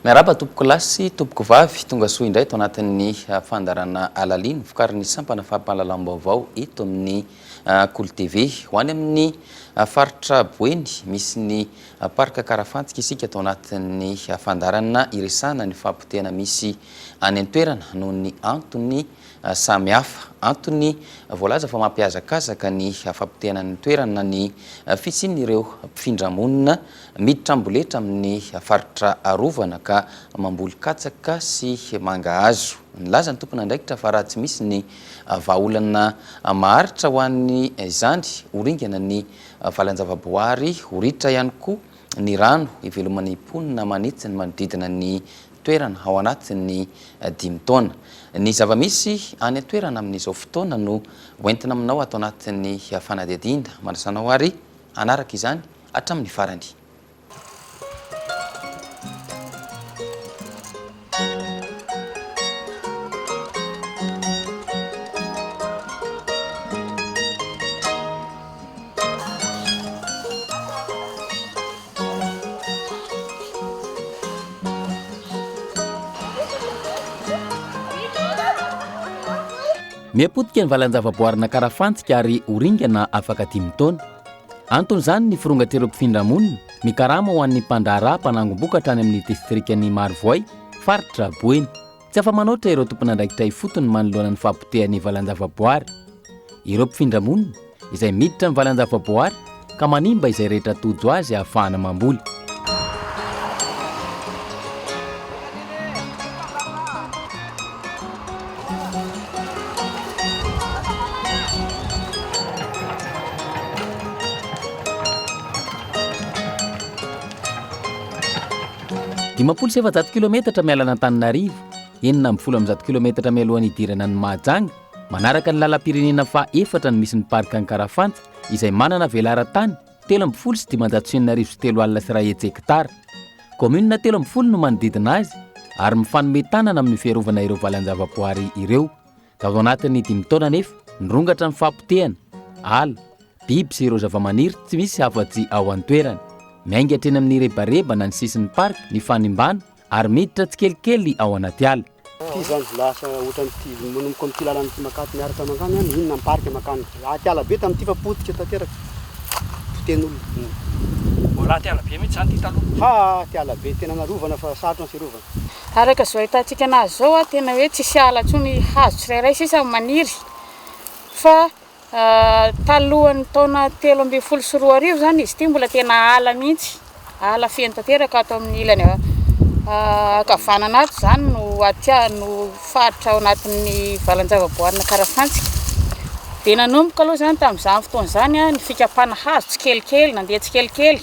Miaraba tompoko lasy tompoko vavy tonga soa indray to anatin'ny fandarana alaliny vokarin'ny sampana fampahalalam-baovao eto amin'ny Kolo TV ho any amin'ny faritra Boeny misy ny parka Karafantsika isika to anatin'ny fandarana iresana ny fampitena misy any an-toerana noho ny antony samihafa antony voalaza fa mampiazakazaka ny fampitena ny toerana ny fisian'ireo mpifindra-monina miditra amboletra amin'ny faritra arovana ka mamboly katsaka sy mangahazo. Nilaza ny tompona andraikitra fa raha tsy misy ny vahaolana maharitra ho an'ny izany horingana ny valan-javaboary horitra ihany koa ny rano iveloman'ny mponina manitsy ny manodidina ny toerana ao anatin'ny 5 taona. Ny zava-misy any toerana amin'izao fotoana no hoentina aminao ato anatin'ny fanadihadiana manasanao ary anaraka izany hatramin'ny farany. Miapotika ny valan-javaboarina Karafantsika ary horingana afaka 5 taona. Antony izany ny firongatereo mpifindra-monina mikarama ho an'ny mpandraharaha mpanangom-bokatra any amin'ny distrikan'ny Marivoay, faritra Boeny. Tsy afa-manoatra ireo tompona andraikitra ifotony manoloana ny fampitehan'ny valan-javaboary. Ireo mpifindra-monina izay miditra ny valan-javaboary ka manimba izay rehetra tojo azy ahafahana mamboly. Dimampolo sy 700 kilometatra mialana Antananarivo, 910 kilometatra mialohan'ny idirana ny Mahajanga, manaraka ny lalam-pirenena faha-4 ny misy ny parka ny Karafantsika izay manana velara-tany 13,993 hektara. Komunina 13 no manodidina azy ary mifanome tanana amin'ny fiarovana ireo valan-javaboary ireo. Tao anatin'ny 5 taona nefa nirongatra ny fampitehana, ala, biby sy ireo zava-maniry tsy misy afa-tsy ao an-toerana. Miaingatra eny amin'ny rebarebana ny sisin'ny parka ny fanimbana ary miditra tsikelikely ao anaty ala. Ty zany lasa ohatran'ity manomboka amin'ity lalana ty makaty miaraka mankany any inona parka makany. Aty ala be tamin'ity fa potika tanteraka. Fiten'olona. Mbola aty ala be mihitsy zany ty taloha. Ha, aty ala be tena narovana fa sarotra sy rovana. Araka zao hitantsika anazy zao tena hoe tsisy ala tsony hazo tsirairay sisa maniry. Fa talohan'ny taona 13 zany izy ty mbola tena ala mihitsy. Ala feno tanteraka ato amin'ny ilany akavanana ato zany no atya no faritra ao anatin'ny valan-javaboarina Karafantsika. De nanomboka aloha zany tamin'izany fotoana zany ny fikapana hazo tsikelikely nandeha tsikelikely.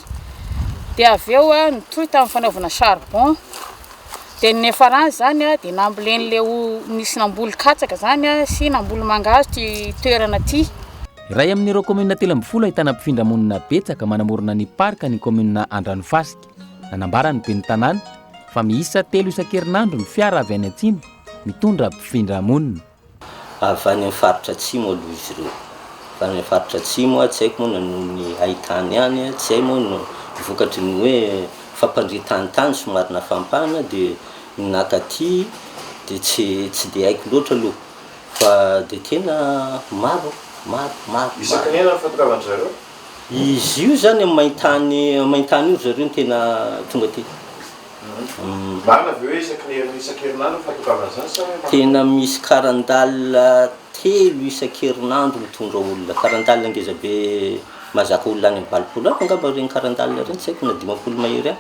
De avy eo nitroy tamin'ny fanaovana charbon. De ny farany zany de nambolen'le nisy namboly katsaka zany sy namboly mangahazo ty toerana ty. Ray amin'ireo komunina 10 ahitana mpifindra-monina betsaka manamorona ny parka ny komunina Andranofasika. Nanambara ny ben'ny tanàna fa miisa 3 isan-kerinandro ny fiara avy any atsimo mitondra mpifindra-monina. Avy any amin'ny faritra atsimo aloha izy ireo. Avy any amin'ny faritra atsimo tsy haiko moa ny ahitany any, tsy hay moa no vokatry ny hoe fampandritany somary nafampana de nakaty de tsy de haiko loatra aloha fa de tena maro. Isan-kanina fatokavan zareo? Izy io zany maintany io zareo tena tonga ty. Marina avy hoe isan-kerinandro fatokavan zany sa hoe tena misy karandalina 3 isan-kerinandro mitondra olona. Karandalina ngeza be mazaka olona any 20 ako angamba regny karandalina reny tsy haiko na 50 mahery any.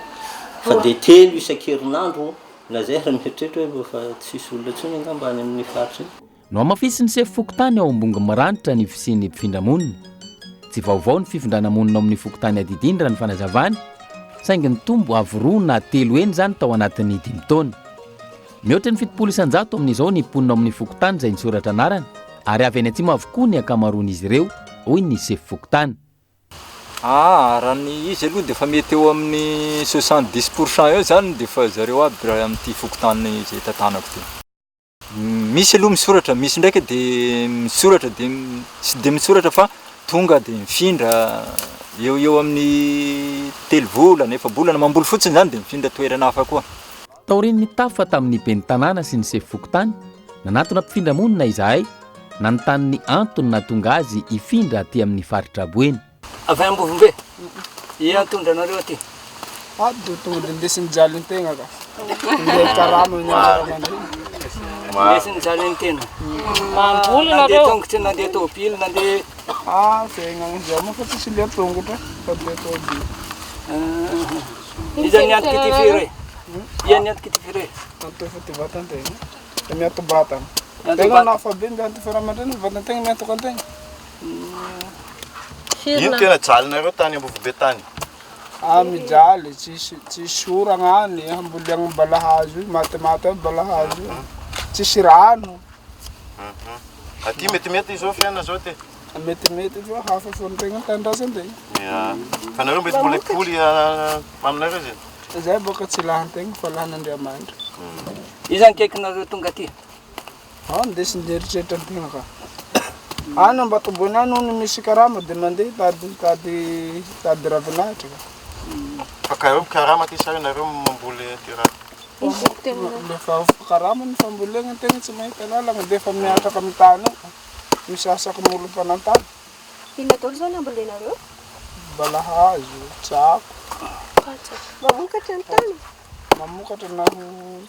Fa de 3 isan-kerinandro na zay raha mieritreritra hoe fa tsisy olona tsony angamba any amin'ny faritra. No amafisy ny sefy fokotany ao ambongy miranitra ny fisian'ny mpifindra-monina. Tsy vaovao ny fifindrana-monina amin'ny fokotany adidindra ny fanazavany, saingy ny tombo avo 2 na 3 eny zany tao anatin'ny 5 taona. Mihoatra ny 700 amin'izao ny mponina amin'ny fokotany izay nisoratra anarany, ary avy any atsimo avokoa ny akamaroan'izy ireo, hoy ny sefy fokotany. Raha ny izy aloha de fa mety eo amin'ny 70% eo zany de fa zareo aby raha amin'ity fokotany izay tantanako ty. Misy aloha misoratra, misy ndraiky de misoratra de tsy de misoratra fa tonga de mifindra eo amin'ny 3 volana, 4 volana mamboly fotsiny zany de mifindra toerana hafa koa. taorin'ny tafa tamin'ny ben'ny tanàna sy ny sefy fokontany nanatona mpifindra-monina izahay nanontanyny antony natonga azy ifindra aty amin'ny faritra Boeny. Avy Ambovombe. Antondra anareo aty. Do tonga dia ndesiny jaly ny tegna ka. Ndeha karama ny aramandreny. Ndesiny jaly ny tena. Mamboly Nandeha nareo. tongotra, nandeha tôbily, nandeha... Tegna izao moa fa tsisy le tongotra fa dia tôbily. Iza ny antoky ty fire? Iza ny antoky ty fire? Tanto fa ty vatantegna. Dia miato batana. Tegna nafa be mianto fiaramandreny vatantegna miantoka antegna. Ino tena jalinareo tany Ambovombe tany? Mijaly, tsisy oragna any, hamboliagna balahazo io, maty balahazo io. Tsisy rano. Aty metimety izao fiaina zao ty? Metimety fa hafa fontegna tandrasantegna. Fa nareo mety mbola hikoly aminareo zay? Izay boka tsy lahantegna fa lahan'Andriamanitra. Iza ny kaikinareo tonga aty? Ndesiny eritreritra antegna ka. Any Ambatoboiny any hono misy karama dia mandeha tady ravinahitra ka. Fa kareo karama ty sa nareo mamboly ty raha? Lefa karama ny fambolena tegna tsy mahita lalagna dia efa miatraka amin'ny tany io. Misasaka molo mpanantany. Inona daholo zao ny ambolenareo? Balahazo, tsako. Mamokatra ny tany? Mamokatra na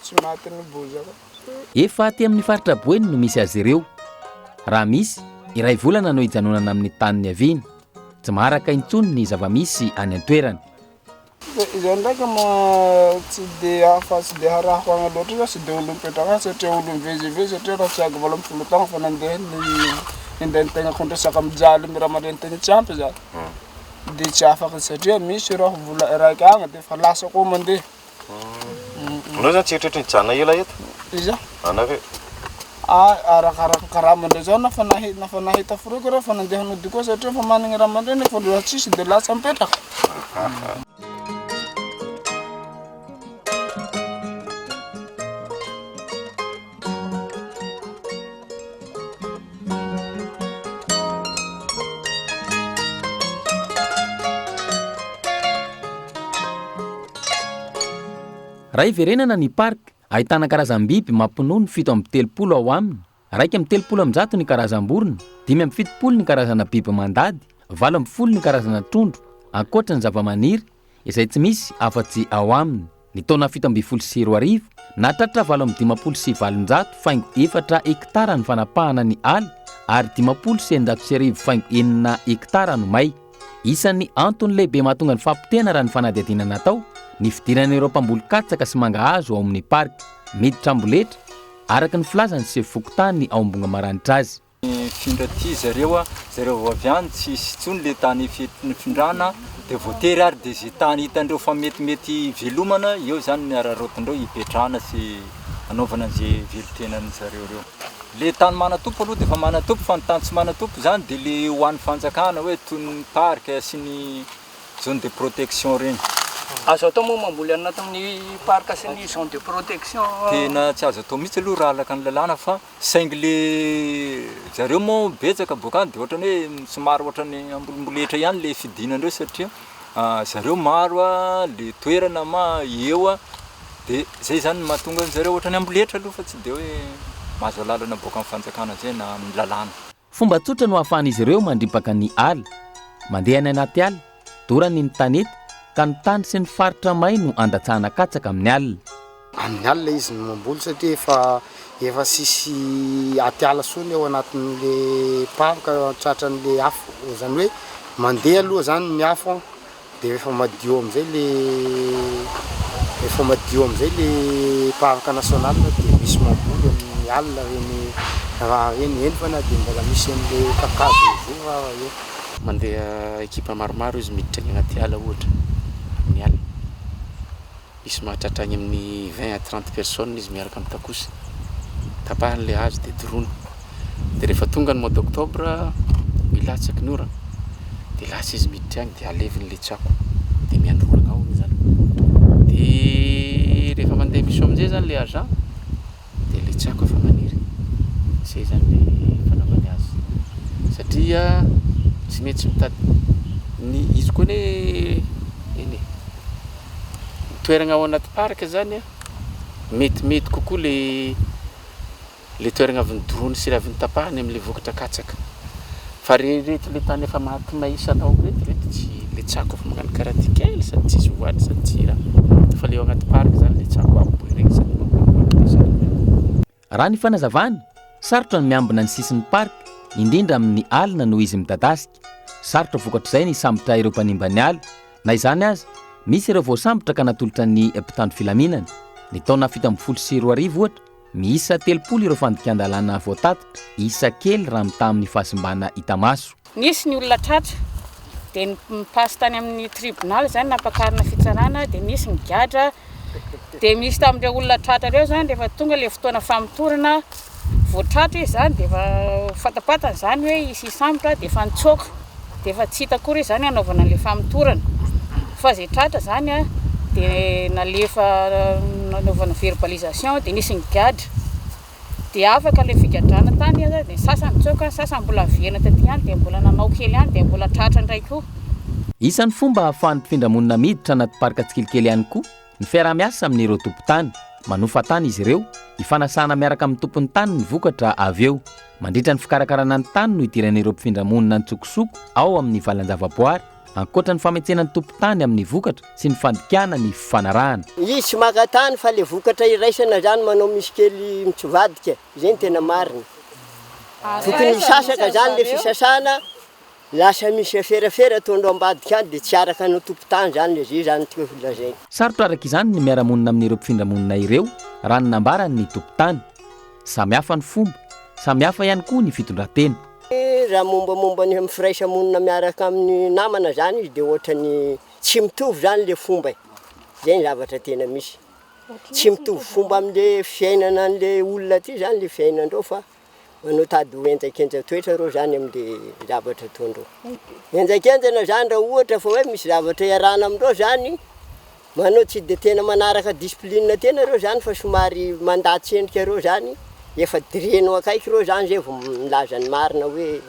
tsy maty ny bozaka. Efa aty amin'ny faritra Boeny no misy azy ireo. Raha misy, iray volana no hijanonana amin'ny tany aviany. Tsy maharaka intsony ny zava-misy any an-toerany. Izao ndraika tsy dia afa-tsy dia harahako agny loatra izy, tsy dia olo mipetraka satria olo mivezivezy satria raha tsy agy 12 taogna fa nandeha nindehan-tegna kontresaka mijaly miramandrany-tegna tsy ampy zany. Dia tsy afaka satria misy raha vola raiky agny dia fa lasa koa mandeha. Anao zany tsy eritreritra nijanona ela eto? Iza? Anareo? Arakaraka karamandre zao nafa nahita foroko raha fa nandeha hanody koa satria fa managna raha mandreny fa raha tsisy dia lasa mipetraka. Raha iverenana ny parka, ahitana karazam-biby mampinono 7-30 ao aminy. 2-30 ny karazam-borona, 5-70 ny karazana biby mandady, 20 ny karazana trondro, ankoatra ny zava-maniry izay tsy misy afa-tsy ao aminy. Ny taona 17 nahatratra 8,570 faingo 4 hektara ny fanapahana ny ala ary 5,904 hektara no may. Isan'ny antony lehibe mahatonga ny fampitena raha ny fanadihadiana natao ny fidiran'ireo mpamboly katsaka sy mangahazo ao amin'ny parka. Miditra amboletra araka ny filazany sy fokontany ao ambonga maranitra azy. Findra ty zareo avy any tsisy tsony le tany findrana dia voatery ary dia zay tany hitandreo fa metimety velomana eo zany ny ararotindreo hipetrahana sy anaovana an'izay velotenany zareo reo. Le tany manatompo aloha dia efa manatompo fa ny tany tsy manatompo zany dia le ho an'ny fanjakana hoe toy ny parka sy ny zone de protection reny. Azo atao moa mamboly anaty amin'ny parka sy ny zone de protection. Tena tsy azo atao mihitsy aloha raha alaka ny lalàna fa saingy le zareo moa betsaka boka any dia ohatrany hoe somary ohatrany ambolimboletra ihany le fidinandreo satria zareo maro le toerana eo dia zay zany mahatonga zareo ohatrany amboletra aloha fa tsy dia hoe mahazo lalana boka amin'ny fanjakana zay na amin'ny lalàna. Fomba tsotra no ahafahan'izy ireo mandripaka ny ala, mandeha any anaty ala, dorany ny tanety ka ny tany sy ny faritra may no andatsahana katsaka amin'ny alina. Amin'ny alina izy no mamboly satria efa sisy atiala sony eo anatin'le parka tratran'le afo, zany hoe mandeha aloha zany ny afo dia efa madio am'izay le parka nasional dia misy mamboly amin'ny alina reny fa na dia mbola misy an'le kakazo vova eo. Mandeha ekipa maromaro izy miditra any anaty ala ohatra amin'ny ala. Misy mahatratra any amin'ny 20 à 30 personnes izy miaraka mitakosy. Tapahan'le hazo dia doroana. Dia rehefa tonga ny mois d'octobre milatsaky ny orana dia lasa izy miditra agny dia alevin'le tsako dia miandrorana ao zany. Dia rehefa mandeha misy amin'izay zany le agent dia le tsako efa maniry. Zay zany le fanaovany azy. Satria tsy mety mitady izy koa toerana ao anaty parka zany metimety kokoa le toeragna avy nydorony sy avy nytapahany am'le vokatra katsaka fa rehereto le tany efa maty maisa tao reto tsy le tsako efa magnano karaha ty kely sady tsisy voady sady tsy raha fa le ao agnaty parky zany le tsako aboy regny sady raha ny fanazavana sarotra ny miambina ny sisin'ny parky indrindra amin'ny alina noho izy midadasika sarotra vokatr'izay ny sambotra ireo mpanimbany ala na izany azy misy ireo voasambotra ka natolotra ny mpitandro filaminana ny taona 740 ohatra miisa 30 ireo fandikan-dalàna voatatoka isa kely raha mita amin'ny fahasimbana hita maso nisy ny olona tratra dia mipasy tany amin'ny tribunal zany nampakarina fitsarana dia nisy ny gadra dia misy tamin'ireo olona tratra ireo zany rehefa tonga le fotoana famotorana voatratra izy zany dia efa fatapatany zany hoe isy sambotra dia efa nitsoaka dia efa tsy hita kory zany anaovana le famotorana fa zay tratra zany a dia nalefa nanaovana verbalisation dia nisy ny gadra dia afaka le figadrana tany dia sasany tsoaka sasany mbola averina taty any dia mbola nanao kely any dia mbola tratra indray koa isan'ny fomba ahafahan'ny mpindramonina miditra anaty parka tsikelikely ihany koa ny fiarah-miasa amin'ireo tompon-tany manofa tany izy ireo hifanasana miaraka amin'ny tompony tany ny vokatra avy eo mandritra ny fikarakarana ny tany no idiran'ireo mpifindраmonina ny tsokosoko ao amin'ny valan-javaboary ankoatra ny fametsenany tompon-tany amin'ny vokatra sy ny fandikana ny fanarahana izy tsy maka tany fa le vokatra iraisana zany manao misy kely mitsivadika zay tena marina tokony sasaka zany le fisasana lasa misy aferafera tondro ambadika any dia tsy araka no tompon-tany zany le zay zany teo lazay sarotra araka izany ny miaramonina amin'ireo mpifindраmonina ireo raha ny nambarany ny tompon-tany samihafa ny fomba samihafa ihany koa ny fitondran-tena raha mombamomba ny mifiraisamonina miaraka amin'ny namana zany izy dia ohatrany tsy mitovy zany le fomba zay ny zavatra tena misy tsy mitovy fomba amin'le fiainana an'le olona ty zany le fiainandreo fa manao tady ho enjakenja toetra reo zany amin'le zavatra ataondreo enjakenjana zany raha ohatra fa hoe misy zavatra iarana amindreo zany manao tsy dia tena manaraka discipline tena reo zany fa somary mandatsy endrika reo zany efa direno akaiky reo zany zay vao milaza ny marina hoe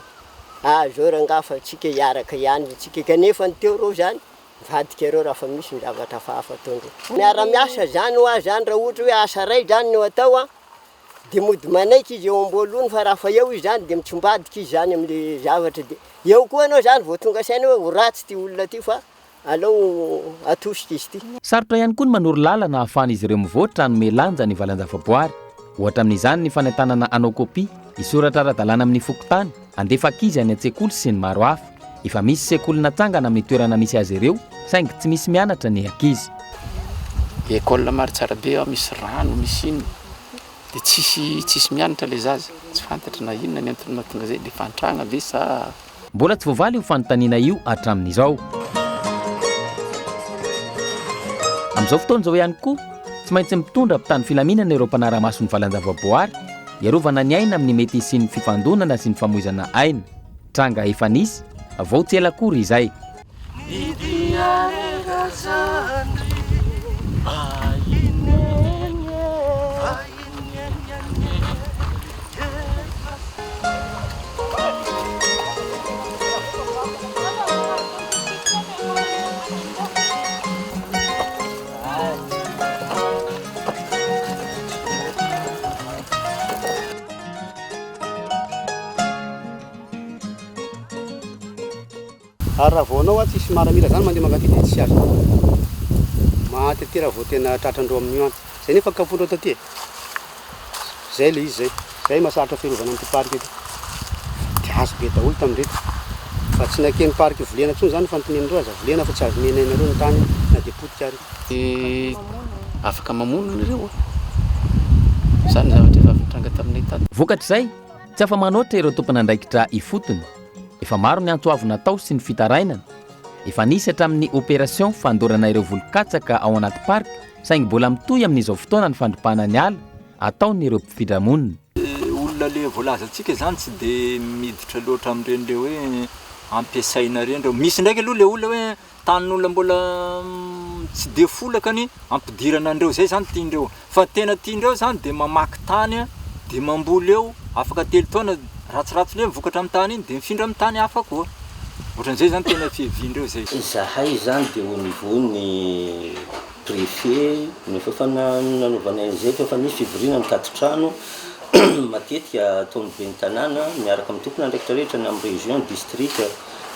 zao ranga fa tsika hiaraka ihany tsika kanefa ny teo reo zany mivadika reo raha fa misy ny zavatra fahafa ataondreo miara-miasa zany ho azy zany raha ohatra hoe asa ray zany no atao a dia mody manaiky izy eo amboalony fa raha fa eo izy zany dia mitsombadika izy zany amin'le zavatra dia eo koa anao zany vao tonga saina hoe ho ratsy ty olona ty fa alao atosika izy ty sarotra ihany koa ny manoro lalana ahafahana izy ireo mivoatra hanome lanja ny valan-javaboary ohatra amin'izany ny fanentanana anao kopia isoratra ara-dalàna amin'ny fokotany andefa ankizy any an-tsekoly sy ny maro hafa efa misy sekoly natsangana amin'ny toerana misy azy ireo saingy tsy misy mianatra ny ankizy école maro tsara be ao misy rano misy ino dia tsisy mianatra le zaza tsy fantatra na inona ny antony mahatonga zay dia fantragna ve sa mbola tsy voavaly io fanontaniana io hatramin'izao amin'izao fotoana izao ihany koa tsy maintsy mitondra mpitany filaminana ireo mpanara-maso ny valan-javaboary iarovana ny aina amin'ny mety sy ny fifandonana sy ny famoizana aina tranga efa nisy vao tsy ela akory izay ary raha vao anao tsisy maramila zany mandeha mangaty dia tsy azo mahatetera vao tena tratrandreo amin'io any zay nefa kafondreo taty zay le izy zay masarotra fiarovana amin'ity parky ety dia azo be daholo tamin'irety fa tsy nakeny parky volena tsony zany fantinenindreo aza volena fa tsy azo menainareo ny tany na dia potika ary afaka mamonina ireo zany zavatra efa vitranga taminay tany vokatr'izay tsy afa manoatra ireo tompon'andraikitra ifotony efa maro ny antsoavo natao sy ny fitarainana efa nisy hatramin'ny opération fandorana ireo volon-katsaka ao anaty parky saingy mbola mitoy amin'izao fotoana ny fandropahana ny ala ataon'ireo mpifindra-monina olona le voalaza antsika zany tsy dia miditra loatra amin'ireny le hoe ampiasaina reny reo misy ndraiky aloha le olona hoe tanin'olona mbola tsy dia folaka ny ampidirana andreo zay zany tiandreo fa tena tiandreo zany dia mamaky tany dia mamboly eo afaka 3 taona ratsiratsy le mivokatra amin'ny tany iny dia mifindra amin'ny tany hafa koa ohatran'izay zany tena fiheviandreo zay zahay zany dia au niveau ny préfet nefa fa nanaovana zay fa nisy fivoriana mikady trano matetika ataony be ny tanàna miaraka amin'ny tompona andraikitra rehetra ny amin'ny région district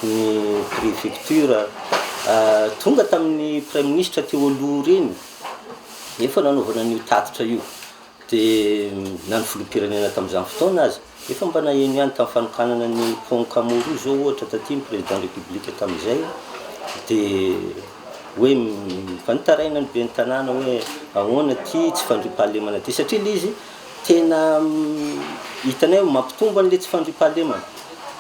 ny préfecture tonga tamin'ny prime ministre teo aloha reny efa nanaovana n'io tatitra io dia nany filoham-pirenena tamin'izany fotoana azy efa mba naheno ihany tamin'ny fanokanana ny pont Camoro zao ohatra taty ny président république tamin'izay dia hoe fanitaraina ny be ny tanàna hoe ahoana ty tsy fandriam-pahalemana ty satria le izy tena hitanay mampitombo an'le tsy fandriam-pahalemana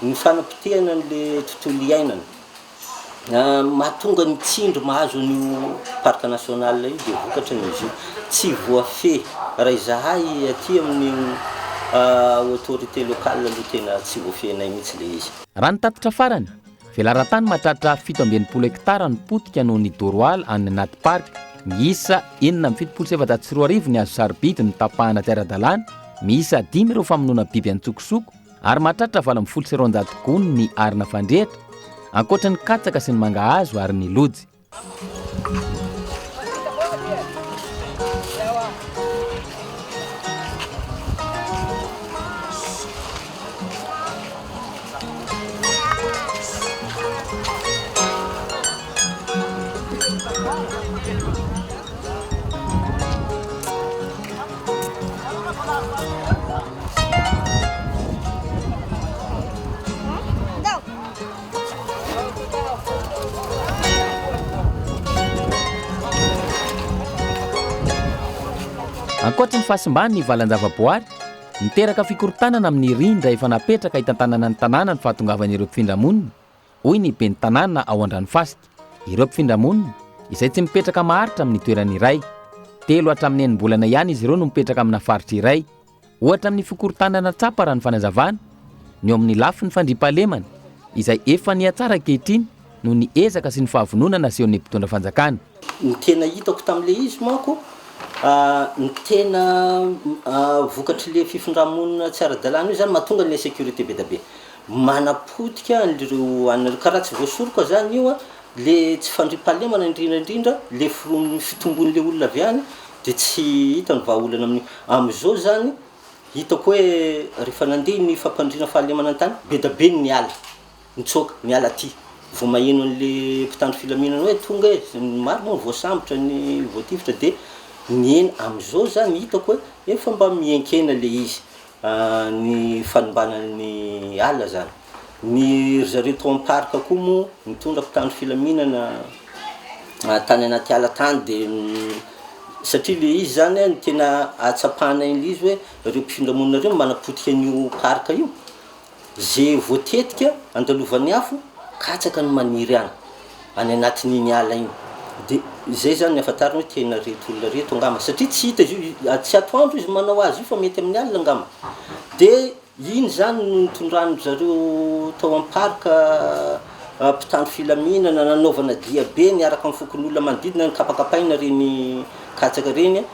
ny fanampitehana n'le tontolo iainana mahatonga ny tsindry mahazo an'io parc national io dia vokatra n'izy io tsy voafehy raha izahay aty amin'ny autorité locale aloha tena tsy voafehinay mihitsy le izy raha nitatitra farany velaran-tany mahatratra 7.20 hektara ny potika noho ny doroal any anaty park miisa 777 ny azo sarobidy ny tapahana ty-ara-dalàna miisa 5 ireo famonoana biby antsokosoko ary mahatratra 700 gony ny arina fandrehatra ankoatra ny katsaka sy ny mangahazo ary ny lojy ankoatra ny fahasimbany ny valan-javaboary niteraka fikorotanana amin'ny rindra efa napetraka hitantanana ny tanàna ny fahatongavan'ireo mpifindra-monina hoy ny ben'ny tanàna ao an-dranomasika ireo mpifindra-monina izay tsy mipetraka maharitra amin'ny toerana iray 3 hatramin'ny enim-bolana ihany izy ireo no mipetraka amina faritra iray ohatra amin'ny fikorotanana tsapa raha ny fanazavana ny eo amin'ny lafy ny fandriam-pahalemana izay efa niatsara ankehitriny no ny ezaka sy ny fahavononana seho ny mpitondra fanjakana ny tena hitako tamin'le izy manko ny tena vokatry le fifindra-monina tsy ara-dalàna io zany mahatonga ny sécurité be da be manapotika an'ireo karaha tsy voasoroko zany io le tsy fandriam-pahalemana indrindraindrindra le fitombon'le olona avy any dia tsy hita ny vahaolana amin'ny amin'izao zany hitako hoe rehefa nandeha ny fampandrina fahalemana an-tany be da be ny ala nitsoaka ny ala ty vao maheno an'le mpitandro filaminana hoe tonga hoe maro moa voasambotra ny voatifitra dia nyena amin'izao zany hitako hoe efa mba miankena le izy ny fanombanan'ny ala zany ny zareo tao amin'ny parka koa moa mitondra mpitandro filaminana tany anaty ala tany dia satria le izy zany ny tena atsapahana in'le izy hoe reo mpifindra-monina reo manapotika an'io parka io zay voatetika andalovany afo katsaka ny maniry any anatin'iny ala iny dia zay zany ny afantarina hoe tena reto olona reto angamba satria tsy hita izy io tsy atoandro izy manao azy io fa mety amin'ny alina angamba dia iny zany no nitondrano zareo tao amin'ny parka mpitandro filaminana nanaovana dia be niaraka amin'ny fokon'olona manodidina ny kapakapaina reny katsaka reny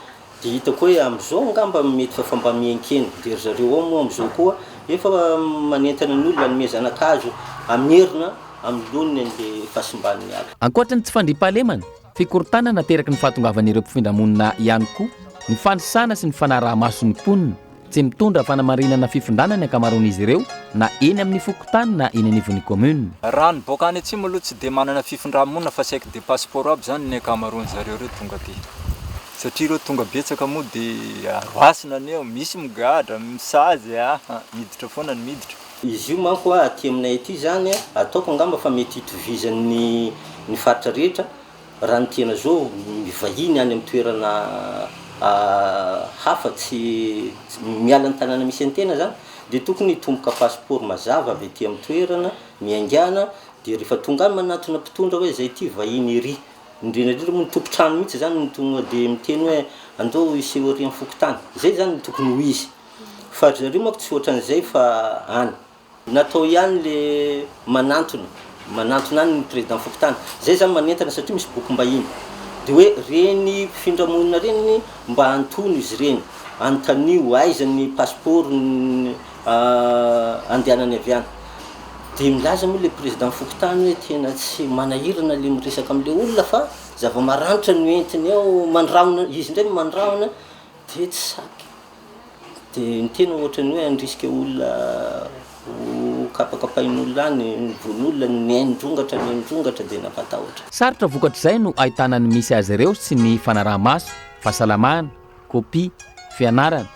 dia hitako hoe amin'izao angamba mety fa mba miankena dia zareo ao moa amin'izao koa efa manentana ny olona nome zanak'azo amerina amin'ny loniny an'le fahasimban'ny ala ankoatra ny tsy fandriam-pahalemana fikorontana nateraky ny fahatongavan'ireo mpifindra-monina ihany koa ny fanisana sy ny fanaraha-mason'ny mponina tsy mitondra fanamarinana fifindranany ankamaroan'izy ireo na eny amin'ny fokotany na eny anivon'ny commune raha ny boaka any atsimo aloha tsy dia manana fifindra-monina fa saika dia passeport aby zany ny ankamaroan'zareo reo tonga ty satria reo tonga betsaka moa dia aroasina ny eo misy migadra misazy miditra foana ny miditra izy io manko aty aminay aty zany ataoko angamba fa mety hitovizan'ny ny faritra rehetra raha ny tena zao mivahiny any amin'ny toerana hafa tsy miala ny tanàna misy antena zany dia tokony hitomboka passeport mazava avy aty amin'ny toerana miaingana dia rehefa tonga any manatona mpitondra hoe zay ty vahiny ry indrindraindrindra moa ny tompo-trano mihitsy zany ny tonga dia miteny hoe andao iseho ary amin'ny fokotany zay zany ny tokony ho izy fa zareo manko tsy ohatran'izay fa any natao ihany le manantona any ny président fokotany zay zany manentana satria misy bokim-bahiny dia hoe reny mpifindra-monina reny mba antono izy reny antanio aizany passeport andehanany avy any dia milaza moa le président Fokotany hoe tena tsy manahirana le miresaka am'le olona fa zava-maranitra no entiny ao mandraona izy indray mandraona dia tsy saky dia ny tena ohatrany hoe andrisika olona kapakapain'olona any von'olona miaindrongatra dia napatahotra. Sarotra vokatr'izay no ahitana ny misy azy ireo sy ny fanaraha-maso, fahasalamana, kopia, fianarana.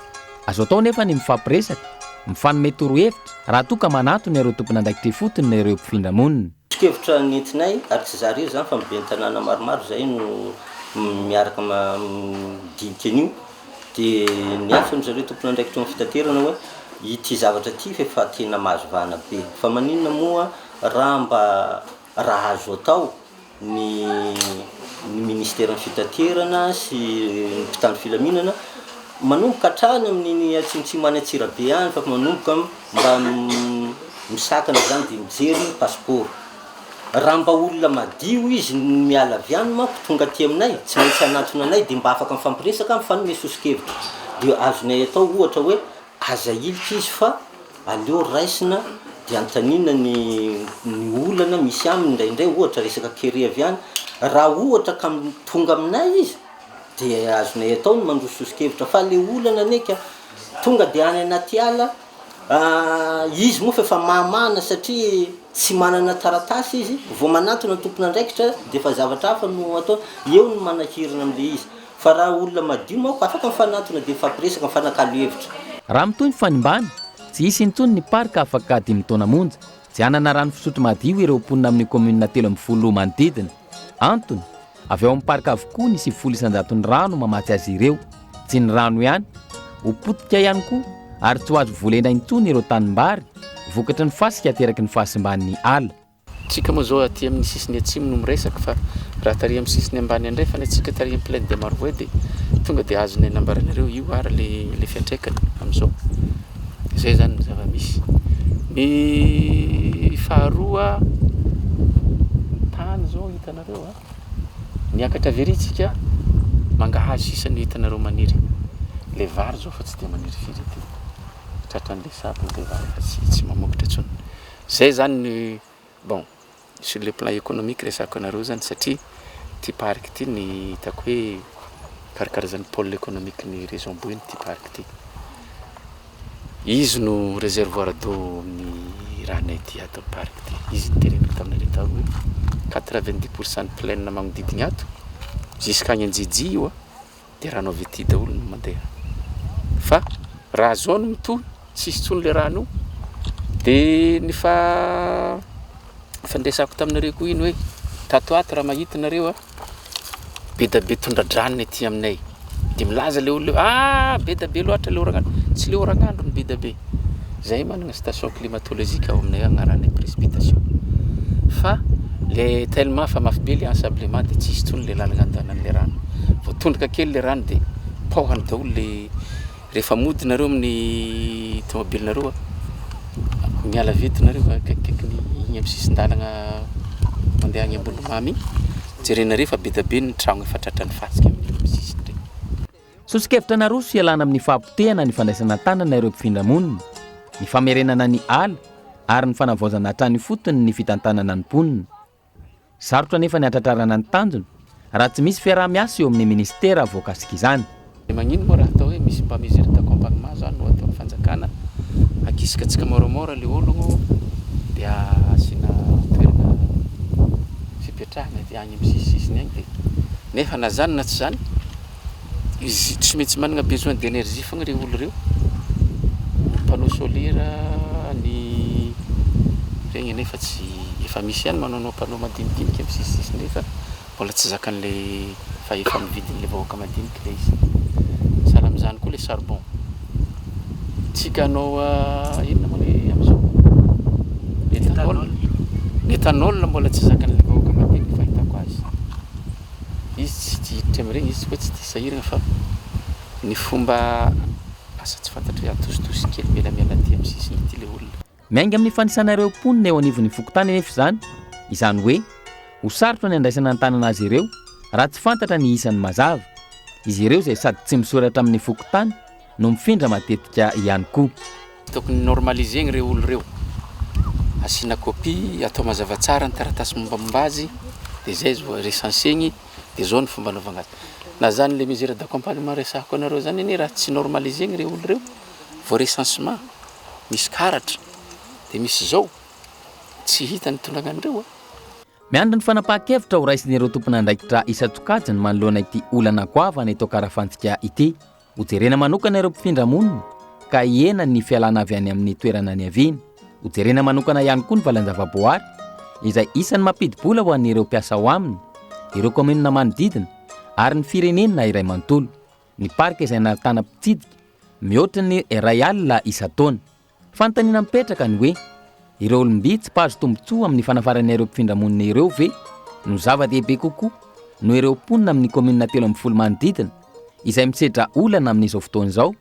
Azo atao nefa ny mifampiresaka, mifanome torohevitra raha toa ka manatony ireo tompon'andraikitra fotony na ireo mpifindra monina. Kevitra nentinay ary tsy zary zany fa mibe ny tanàna maromaro zay no miaraka dinika an'io dia ny afany zareo tompon'andraikitra amin'ny fitaterana hoe ity zavatra ty fa tena mahazovana be fa maninona moa raha mba raha azo atao ny ministère ny fitaterana sy ny mpitandro filaminana manomboka hatrany amin'ny atsimitsimo any Antsirabe any fa manomboka mba misakana zany dia mijery passeport. Raha mba olona madio izy miala avy any manko tonga aty aminay tsy maintsy anatona anay dia mba afaka mifampiresaka mifanome sosokevitra dia azonay atao ohatra hoe aza ilika izy fa aleo raisina dia antanina ny olana misy aminy indraindray ohatra resaka kere avy any raha ohatra ka tonga aminay izy dia azonay atao ny mandroso sosokevitra fa le olana neka tonga dia any anaty ala izy moa fa efa mahamana satria tsy manana taratasy izy vao manatona ny tompon'andraikitra dia efa zavatra hafa no atao eo no manahirana amin'le izy fa raha olona madio manko afaka mifanatona dia mifampiresaka mifanakalo hevitra. Raha mitoy ny fanimbany tsy hisy intsony ny parka afaka 5 taona monja tsy hanana rano fisotro madio ireo mponina amin'ny commune 3 manodidina. Antony avy ao amin'ny parka avokoa ny 700 ny rano mamatsy azy ireo tsy ny rano ihany ho potika ihany koa ary tsy ho azo volena intsony ireo tanimbary vokatra ny fasika ateraky ny fahasimban'ny ala. Tsika moa zao aty amin'ny sisiny atsimo no miresaka fa raha taria amin'ny sisiny ambany indray fa tsika taria amin'ny plaine de Marovoe dia tonga dia azonay nambaranareo io ary le fiantraikany amin'izao izay zany ny zava-misy. Ny faharoa tany zao hitanareo niakatra veritsika mangahazo sisa ny hitanareo maniry le vary zao fa tsy dia maniry firy ty tratran'le sable le vary fa tsy mamokatra intsony zay zany ny bon sur le plan économique resako anareo zany satria ty parc ty ny hitako hoe karakarazan'ny pôle économique ny région Boiny ty parc ty izy no réservoir d'eau amin'ny ranay ty ato parc ty izy nitereniko taminareo tao hoe 90% ny plaine magnodidina ato jusqu'à any Anjiji io dia rano avy ety daholo no mandeha fa raha zao no mitohy tsisy tsony le rano dia ny fandresako taminareo koa iny hoe tato ato raha mahitinareo be da be tondra-dranony aty aminay dia milaza le olona be da be loatra le oragnandro tsy le oragnandro ny be da be zay manana station climatologique ao aminay agnarany précipitation fa le tellement fa mafy be le ensablement dia tsisy tsony le lalagna andehanan'le rano vao tondraka kely le rano dia pohany daholo le rehefa modinareo amin'ny tomobilinareo miala vetinareo akaikikaiky ny igny amin'ny sisin-dalagna mandeha agny Ambolomamy jerenareo fa be da be ny tragno efa tratran'ny fasika amin'ny sisiny regny. Sosokevitra naroso ialana amin'ny fahampotehana ny fandraisana tanana ireo mpifindra monina ny famerenana ny ala ary ny fanavaozana hatrany fotony ny fitantanana ny mponina. Sarotra nefa ny hatratrarana ny tanjona raha tsy misy fiaraha-miasa eo amin'ny ministera voakasika izany. Magnino moa raha atao hoe misy mba mesure d'accompagnement zany no atao fanjakana akisika antsika moramora le ologno dia asina toerana fipetrahana dia agny amin'ny sisisiny agny dia nefa na zany na tsy zany izy tsy maintsy manana besoin d'énergie fogna reo olo reo panneau solaire ny regny nefa tsy efa misy ihany manao panneau madinidinika amin'ny sisisiny nefa mbola tsy zakan'le fa efa mividin'le vahoaka madinika le izy sahala amin'izany koa le charbon tsika anao inona moa le amin'izao éthanol mbola tsy zakan'le vahoaka madinika fahitako azy izy tsy hiditra amin'iregny izy hoe tsy tisahirana fa ny fomba asa tsy fantatry hoe atositosy kely milamela aty amin'ny sisiny ity le olona. Miainga amin'ny fanisanareo mponina eo anivon'ny fokotany nefa izany hoe ho sarotra ny andraisana ny tanana azy ireo raha tsy fantatra ny isan'ny mazava izy ireo zay sady tsy misoratra amin'ny fokotany no mifindra matetika ihany koa. Tokony normalisegny reo olo reo asiana copie atao mazava tsara ny taratasy mombamomba azy dia zay izy recensegny dia zao ny fomba anaovana azy na zany le mesure d'accompagnement resahako anareo zany any raha tsy normalisegny reo olo reo vo recensement misy karatra dia misy zao tsy hita ny tondragnan'ireo miandry ny fanapahan-kevitra ho raisin'ireo tompon'andraikitra isan-tsokajiny manoloana ity olana goavana eto karafantsika ity hojerena manokana ireo mpifindra monina ka hiena ny fialana avy any amin'ny toerana ny aviany hojerena manokana ihany koa ny valan-javaboary izay isan'ny mampidi-bola ho an'ireo mpiasa ao aminy ireo kominina manodidina ary ny firenena iray manontolo ny parka izay naritana mpitsidika mihoatra ny ray alina isa-taona fanontaniana mipetraka ny hoe ireo olombitsy mpahazo tombotsoa amin'ny fanafaran'ireo mpifindra-monina ireo ve no zava-dehibe kokoa no ireo mponina amin'ny kominina 30 manodidina izay misedra olana amin'izao fotoana izao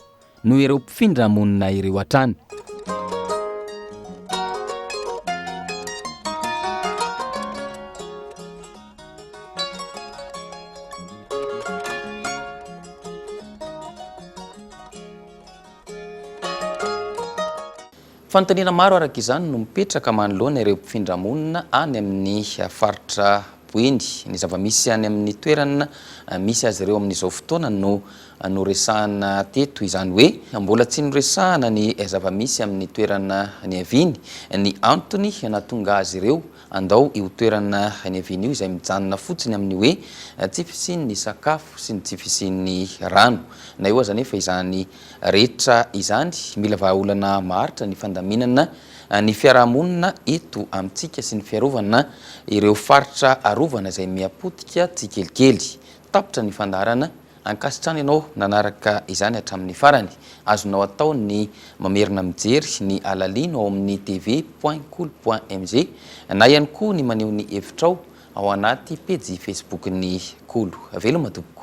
no ireo mpifindra-monina ireo hatrany fanontaniana maro araka izany no mipetraka manoloana ireo mpifindra-monina any amin'ny faritra Boeny ny zava-misy any amin'ny toerana misy azy ireo amin'izao fotoana no resahana teto izany hoe mbola tsy noresahana ny zava-misy amin'ny toerana ny aviny ny antony nahatonga azy ireo andao io toerana ny aviny io izay mijanona fotsiny amin'ny hoe tsy fisian'ny sakafo sy ny tsy fisian'ny rano na io aza nefa izany rehetra izany mila vahaolana maharitra ny fandaminana ny fiarahamonina eto amintsika sy ny fiarovana ireo faritra arovana izay miapotika tsikelikely tapitra ny fandarana ankasitrany ianao nanaraka izany hatramin'ny farany azonao atao ny mamerina mijery ny alalino ao amin'ny tv.cool.mg na ihany koa ny maneho ny hevitrao ao anaty pejy Facebook ny Kolo veloma tompoko